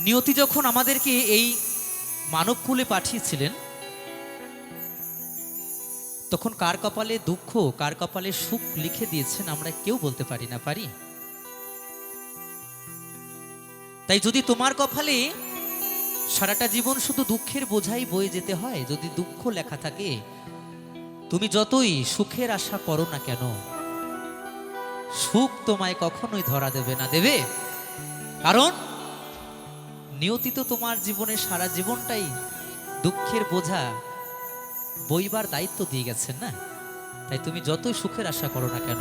নিয়তি যখন আমাদেরকে এই মানবকুলে পাঠিয়েছিলেন, তখন কার কপালে দুঃখ কার কপালে সুখ লিখে দিয়েছেন আমরা কেউ বলতে পারি না, পারি? তাই যদি তোমার কপালে সারাটা জীবন শুধু দুঃখের বোঝাই বয়ে যেতে হয়, যদি দুঃখ লেখা থাকে, তুমি যতই সুখের আশা করো না কেন, সুখ তোমায় কখনোই ধরা দেবে না। দেবে? কারণ নিয়তি তো তোমার জীবনে সারা জীবনটাই দুঃখের বোঝা বইবার দায়িত্ব দিয়ে গেছেন না। তাই তুমি যতই সুখের আশা করো না কেন,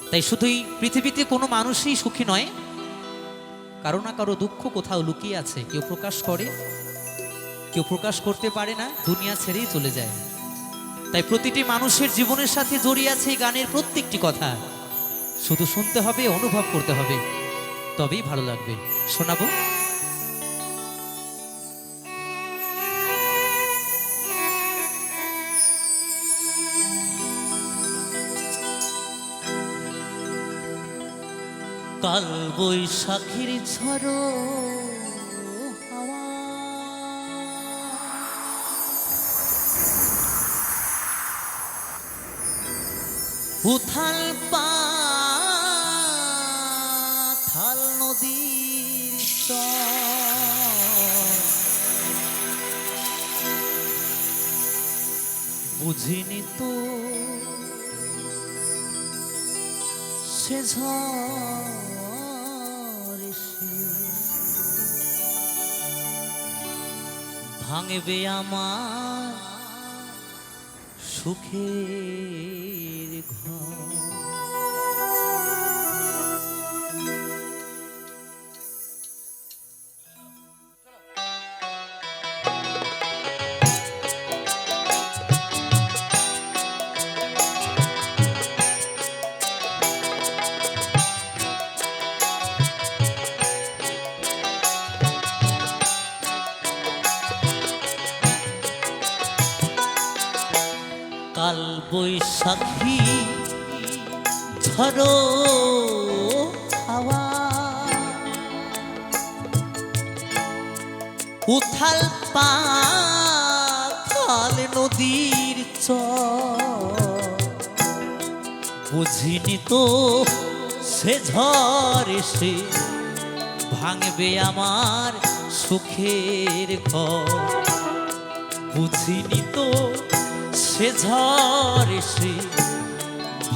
তাই শুধুই পৃথিবীতে কোনো মানুষই সুখী নয়, কারো না কারো দুঃখ কোথাও লুকিয়ে আছে। কেউ প্রকাশ করে, কেউ প্রকাশ করতে পারে না, দুনিয়া ছেড়েই চলে যায়। তাই প্রতিটি মানুষের জীবনের সাথে জড়িয়ে আছে এই গানের প্রত্যেকটি কথা। শুধু শুনতে হবে, অনুভব করতে হবে, তবেই ভালো লাগবে। শোনাবো। কাল বৈশাখীর ঝড়ো হাওয়া, উথাল পাথাল নদীর চর, বুঝিনি তো সে ঝড় এসে ভাঙবে আমার সুখের ঘর। কাল বৈশাখী ঝড়ো হাওয়া, উথাল পাথাল নদীর চর, বুঝিনি তো সে ঝড় এসে ভাঙবে আমার সুখের ঘর। বুঝিনি তো সে ঝড় এসে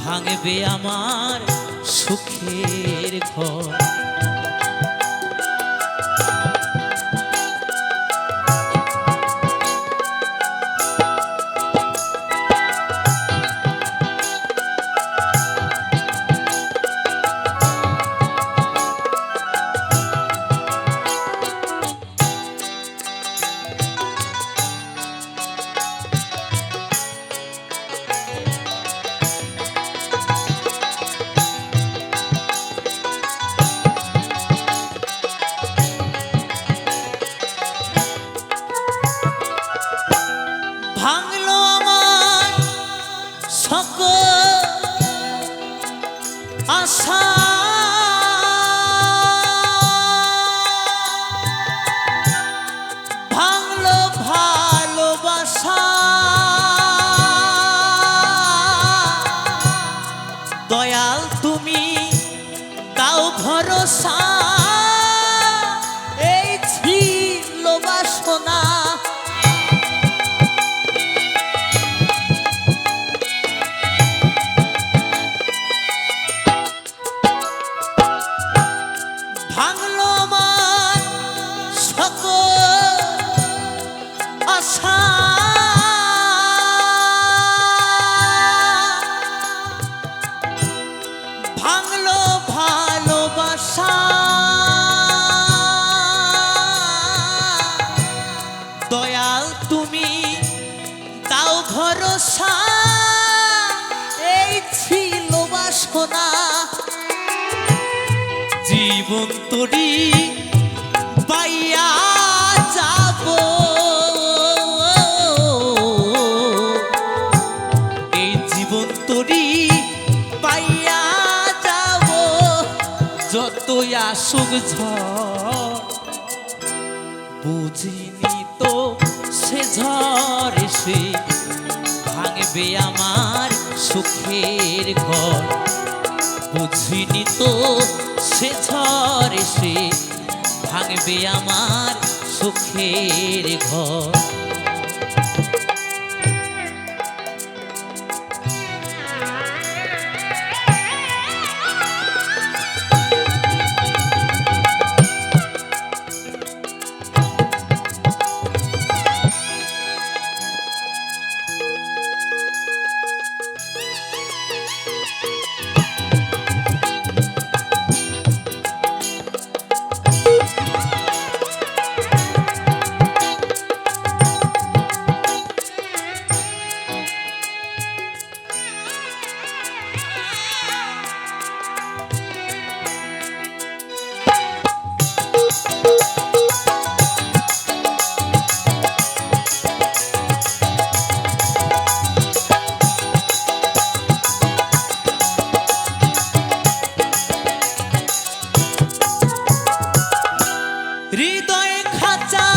ভাঙবে আমার সুখের ঘর। ভাঙলো আমার সকল আশা, ভাঙলো ভালোবাসা, দয়াল তুমি দাও ভরসা, এই ছিল বাসনা। ভাঙলো আমার সকল আশা, ভাঙলো ভালোবাসা, দয়াল তুমি দাও ভরসা, এই ছিল বাসনা। জীবন তরি পাইয়া যাব, এই জীবন তরি পাইয়া যাব, যতই আসুক ঝড় বুঝিনি তো সে ঝড় এসে ভাঙবে আমার সুখের ঘর। বুঝিনি তো সে ঝড় এসে ভাঙবে আমার সুখের ঘর। হৃদয় খাঁচা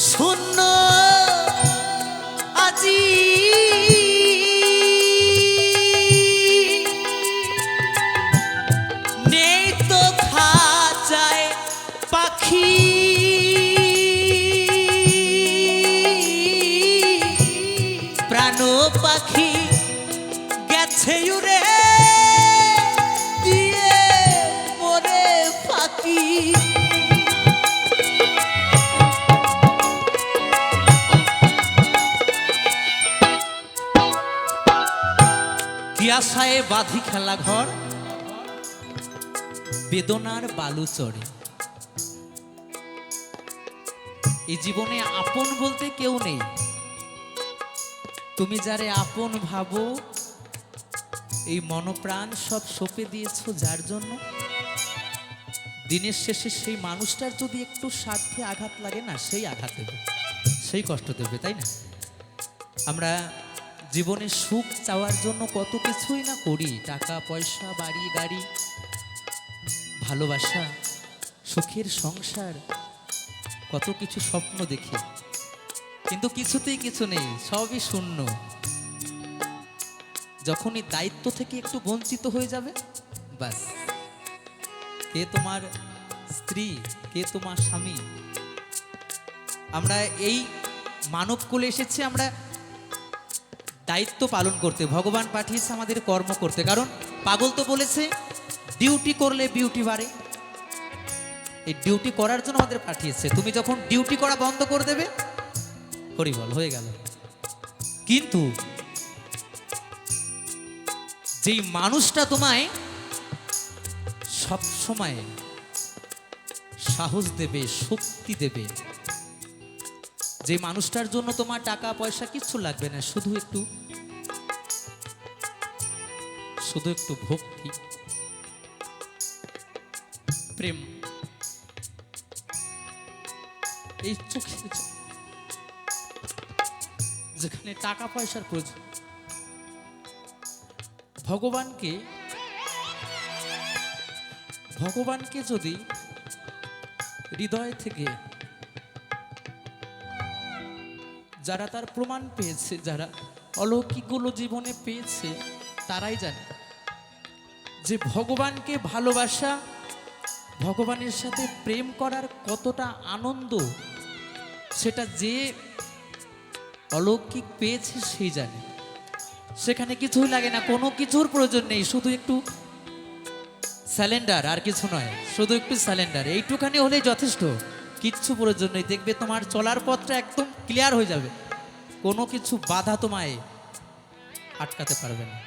শূন্য আজি, নেই তো খাঁচায় পাখি। প্রাণ পাখি গেছে উড়ে দিয়ে মোরে ফাঁকি। কি আশায় বাঁধি খেলা ঘর, বেদনার বালু চড়ে। এই জীবনে আপন বলতে কেউ নেই। তুমি যারে আপন ভাবো, এই মনপ্রাণ সব সঁপে দিয়েছো যার জন্য, দিনের শেষে সেই মানুষটার যদি একটু স্বার্থে আঘাত লাগে না, সেই আঘাত দেবে, সেই কষ্ট দেবে, তাই না? আমরা জীবনে সুখ চাওয়ার জন্য কত কিছুই না করি, টাকা পয়সা, বাড়ি গাড়ি, ভালোবাসা, সুখের সংসার, কত কিছু স্বপ্ন দেখি, কিন্তু কিছুতেই কিছু নেই, সবই শূন্য। যখনই দায়িত্ব থেকে একটু বঞ্চিত হয়ে যাবে, বাস, কে তোমার স্ত্রী, কে তোমার স্বামী। আমরা এই মানব কুলে এসেছি আমরা দায়িত্ব পালন করতে, ভগবান পাঠিয়েছে আমাদের কর্ম করতে। কারণ পাগল তো বলেছে ডিউটি করলে বিউটি বাড়ে, এই ডিউটি করার জন্য আমাদের পাঠিয়েছে। তুমি যখন ডিউটি করা বন্ধ করে দেবে, হরিবল হয়ে গেল। কিন্তু যেই মানুষটা তোমায় সব সময় সাহস দেবে, শক্তি দেবে, যে মানুষটার জন্য তোমার টাকা পয়সা কিচ্ছু লাগবে না, শুধু একটু ভক্তি, প্রেম, এই চোখের যেখানে টাকা পয়সার প্রয়োজন, ভগবানকে যদি হৃদয় থেকে যারা তার প্রমাণ পেয়েছে, যারা অলৌকিকগুলো জীবনে পেয়েছে, তারাই জানে যে ভগবানকে ভালোবাসা, ভগবানের সাথে প্রেম করার কতটা আনন্দ, সেটা যে অলৌকিক পেয়েছে সেই জানে। সেখানে কিছুই লাগে না, কোনো কিছুর প্রয়োজন নেই, শুধু একটু স্যালেন্ডার, আর কিছু নয়, শুধু একটু স্যালেন্ডার, এইটুখানি হলেই যথেষ্ট। কিচ্ছু প্রয়োজন নেই, দেখবে তোমার চলার পথটা একদম ক্লিয়ার হয়ে যাবে, কোনো কিছু বাধা তোমায় আটকাতে পারবে না।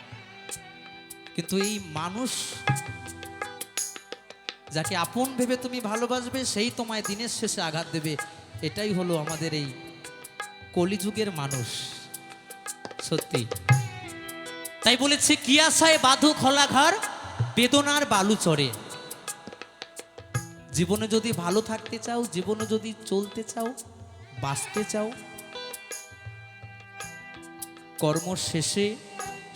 কিন্তু এই মানুষ যাকে আপন ভেবে তুমি ভালোবাসবে, সেই তোমায় দিনের শেষে আঘাত দেবে। এটাই হলো আমাদের এই কলিযুগের মানুষ, সত্যি। তাই বলেছে কি আশায় বাঁধো খোলা ঘর, বেদনার বালু চড়ে। জীবনে যদি ভালো থাকতে চাও, জীবনে যদি চলতে চাও, বাঁচতে চাও, কর্ম শেষে,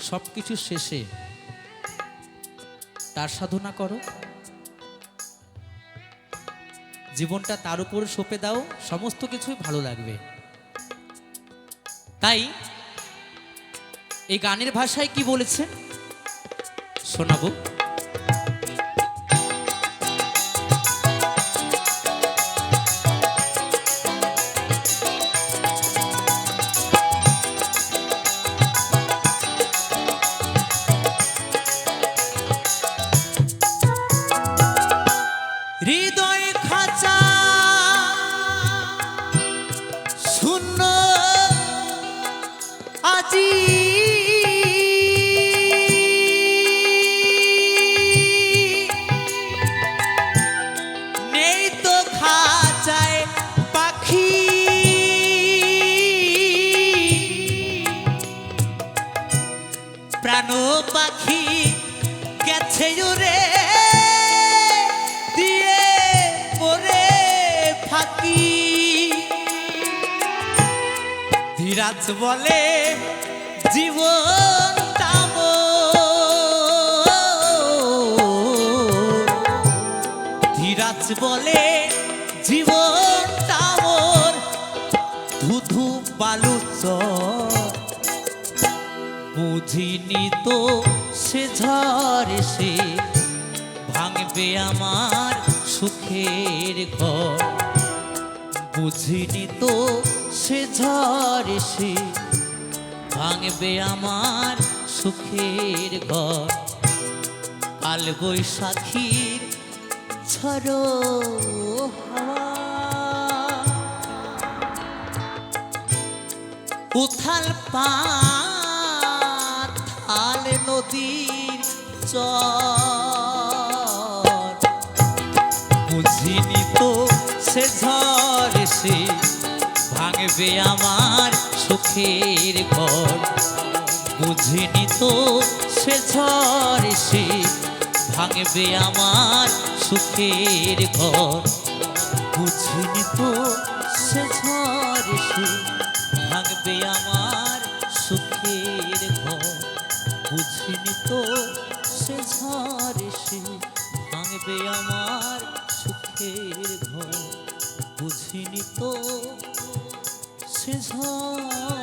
সবকিছু শেষে তার সাধনা করো। জীবনটা তার উপর সঁপে দাও, সমস্ত কিছুই ভালো লাগবে। তাই এই গানের ভাষায় কি বলেছেন শোনাবো। হৃদয় খাঁচা শূন্য আজি নেই তো খাঁচায় পাখি, প্রাণ পাখি গেছে উড়ে দিয়ে পরে ফাঁকি। ধীরাজ বলে জীবনটা মোর, ধীরাজ বলে জীবনটা মোর ধুধু বালু চর। বুঝিনি তো সে ঝড় এসে ভাঙবে আমার সুখের ঘর। বুঝিনি তো সে ঝড় এসে ভাঙবে আমার সুখের ঘর। কাল বৈশাখীর ঝড়ো হাওয়া উথাল পাথাল নদীর চর। বুঝিনি তো সে ঝড় এসে ভাঙবে আমার সুখের ঘর। বুঝিনি তো সে ঝড় এসে ভাঙবে আমার সুখের ঘর। বুঝিনি তো সে ঝড় এসে ভাঙবে আমার সুখের ঘর। বুঝিনি তো সে ঝড় এসে ভাঙবে আমার সুখের ঘর। বুঝিনি তো সে ঝড়